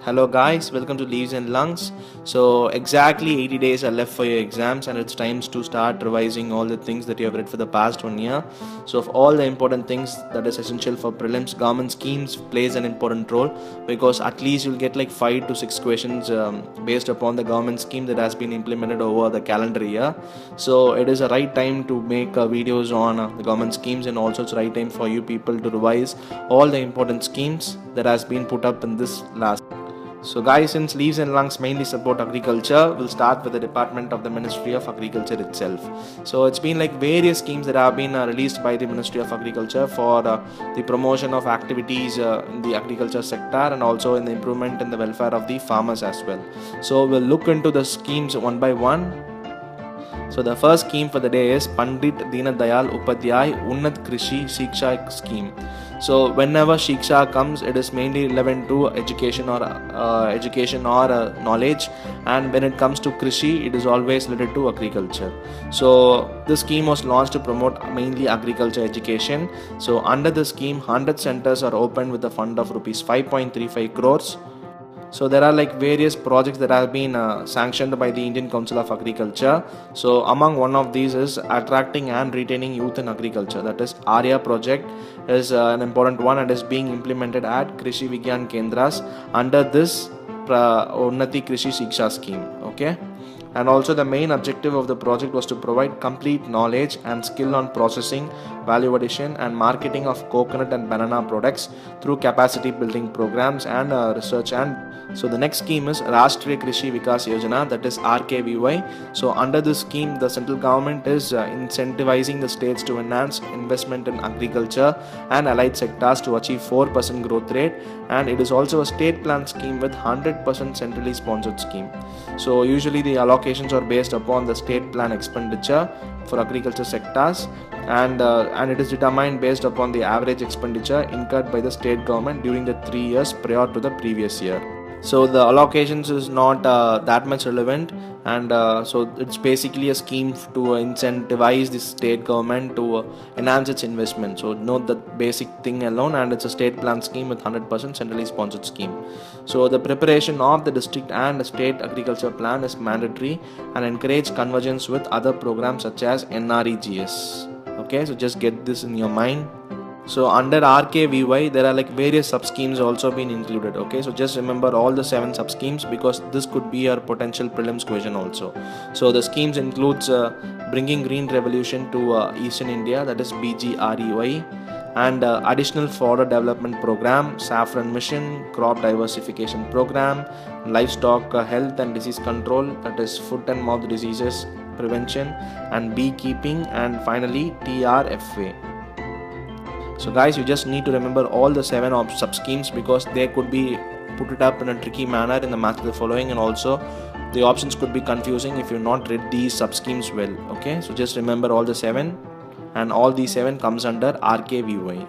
Hello guys, welcome to Leaves and Lungs. So exactly 80 days are left for your exams and it's time to start revising all the things that you have read for the past 1 year. So of all the important things that is essential for prelims, government schemes plays an important role because at least you'll get like 5 to 6 questions based upon the government scheme that has been implemented over the calendar year. So it is a right time to make videos on the government schemes, and also it's right time for you people to revise all the important schemes that has been put up in this last. So guys, since Leaves and Lungs mainly support agriculture, we'll start with the Department of the Ministry of Agriculture itself. So it's been like various schemes that have been released by the Ministry of Agriculture for the promotion of activities in the agriculture sector, and also in the improvement in the welfare of the farmers as well. So we'll look into the schemes one by one. So the first scheme for the day is Pandit Dayal Upadhyay Unnat Krishi Shiksha scheme. So whenever Shiksha comes, it is mainly relevant to education or knowledge, and when it comes to Krishi, it is always related to agriculture. So this scheme was launched to promote mainly agriculture education. So under the scheme, 100 centers are opened with a fund of rupees 5.35 crores. So there are like various projects that have been sanctioned by the Indian Council of Agriculture. So among one of these is attracting and retaining youth in agriculture. That is ARYA project is an important one and is being implemented at Krishi Vigyan Kendras under this Unnati Krishi Shiksha scheme. Okay. And also the main objective of the project was to provide complete knowledge and skill on processing, value addition and marketing of coconut and banana products through capacity building programs and research. And so the next scheme is Rashtriya Krishi Vikas Yojana, that is RKVY. So under this scheme, the central government is incentivizing the states to enhance investment in agriculture and allied sectors to achieve 4% growth rate, and it is also a state plan scheme with 100% centrally sponsored scheme. So usually the allocations are based upon the state plan expenditure for agriculture sectors, and it is determined based upon the average expenditure incurred by the state government during the 3 years prior to the previous year. So the allocations is not that much relevant, and so it's basically a scheme to incentivize the state government to enhance its investment. So note the basic thing alone, and it's a state plan scheme with 100% centrally sponsored scheme. So the preparation of the district and state agriculture plan is mandatory and encourage convergence with other programs such as NREGS. Okay, so just get this in your mind. So under RKVY, there are like various sub schemes also been included. Okay, so just remember all the 7 sub schemes because this could be your potential prelims question also. So the schemes includes bringing green revolution to Eastern India, that is BGREY, and additional fodder development program, saffron mission, crop diversification program, livestock health and disease control, that is foot and mouth diseases prevention, and beekeeping, and finally TRFA. So guys, you just need to remember all the 7 sub schemes because they could be put it up in a tricky manner in the match of the following, and also the options could be confusing if you not read these sub schemes well. Okay, so just remember all the 7, and all these 7 comes under RKVY.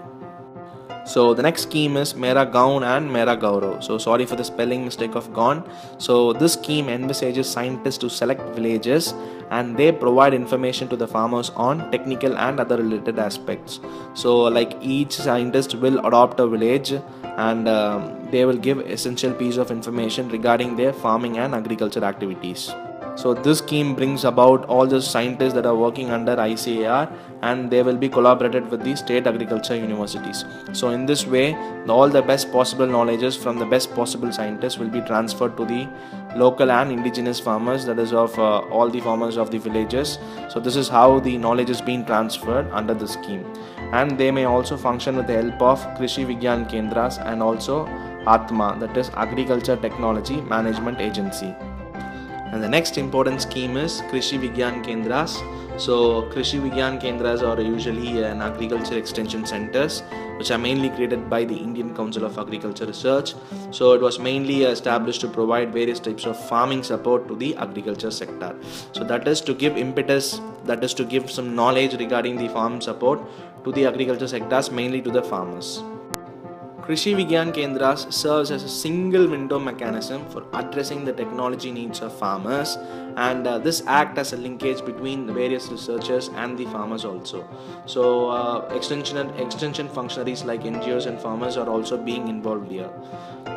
So the next scheme is Mera Gaon and Mera Gaurav. So sorry for the spelling mistake of Gaon. So this scheme envisages scientists to select villages, and they provide information to the farmers on technical and other related aspects. So like each scientist will adopt a village, and they will give essential piece of information regarding their farming and agriculture activities. So this scheme brings about all the scientists that are working under ICAR, and they will be collaborated with the state agriculture universities. So in this way, all the best possible knowledges from the best possible scientists will be transferred to the local and indigenous farmers, that is of all the farmers of the villages. So this is how the knowledge is being transferred under the scheme, and they may also function with the help of Krishi Vigyan Kendras and also ATMA, that is Agriculture Technology Management Agency. And the next important scheme is Krishi Vigyan Kendras. So Krishi Vigyan Kendras are usually an agriculture extension centers which are mainly created by the Indian Council of Agriculture Research. So it was mainly established to provide various types of farming support to the agriculture sector. So that is to give impetus, that is to give some knowledge regarding the farm support to the agriculture sectors, mainly to the farmers. Krishi Vigyan Kendras serves as a single window mechanism for addressing the technology needs of farmers, and this act as a linkage between the various researchers and the farmers also. So extension functionaries like NGOs and farmers are also being involved here.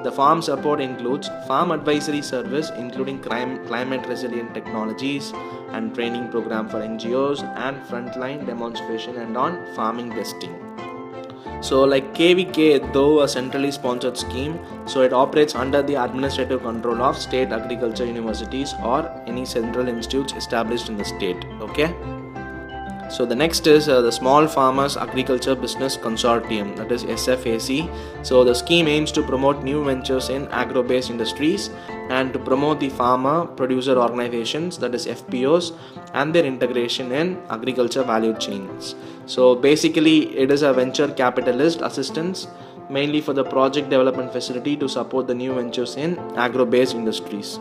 The farm support includes farm advisory service including climate resilient technologies and training program for NGOs, and frontline demonstration and on farming testing. So like KVK, though a centrally sponsored scheme, so it operates under the administrative control of state agriculture universities or any central institutes established in the state. Okay. So the next is the Small Farmers Agriculture Business Consortium, that is SFAC. So the scheme aims to promote new ventures in agro-based industries and to promote the farmer producer organizations, that is FPOs, and their integration in agriculture value chains. So basically it is a venture capitalist assistance mainly for the project development facility to support the new ventures in agro-based industries.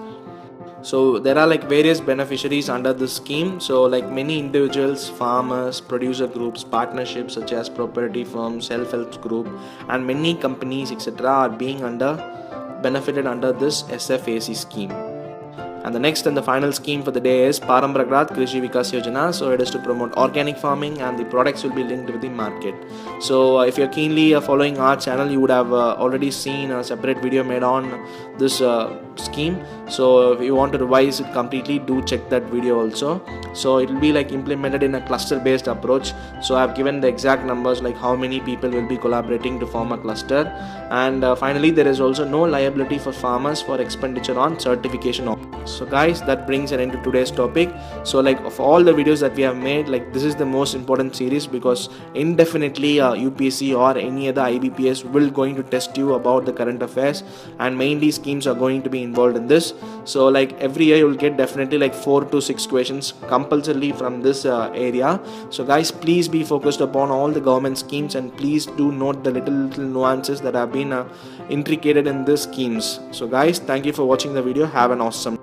So there are like various beneficiaries under this scheme. So like many individuals, farmers, producer groups, partnerships such as proprietary firms, self-help group, and many companies etc. are being benefited under this SFAC scheme. And the next and the final scheme for the day is Paramparagat Krishi Vikas Yojana. So it is to promote organic farming and the products will be linked with the market. So if you're keenly following our channel, you would have already seen a separate video made on this scheme. So if you want to revise it completely, do check that video also. So it will be like implemented in a cluster based approach. So I've given the exact numbers like how many people will be collaborating to form a cluster. And finally, there is also no liability for farmers for expenditure on certification. So guys, that brings an end to today's topic. So like of all the videos that we have made, like this is the most important series because indefinitely UPSC or any other IBPS will going to test you about the current affairs, and mainly schemes are going to be involved in this. So like every year you will get definitely like 4 to 6 questions compulsorily from this area. So guys, please be focused upon all the government schemes and please do note the little nuances that have been intricated in these schemes. So guys, thank you for watching the video. Have an awesome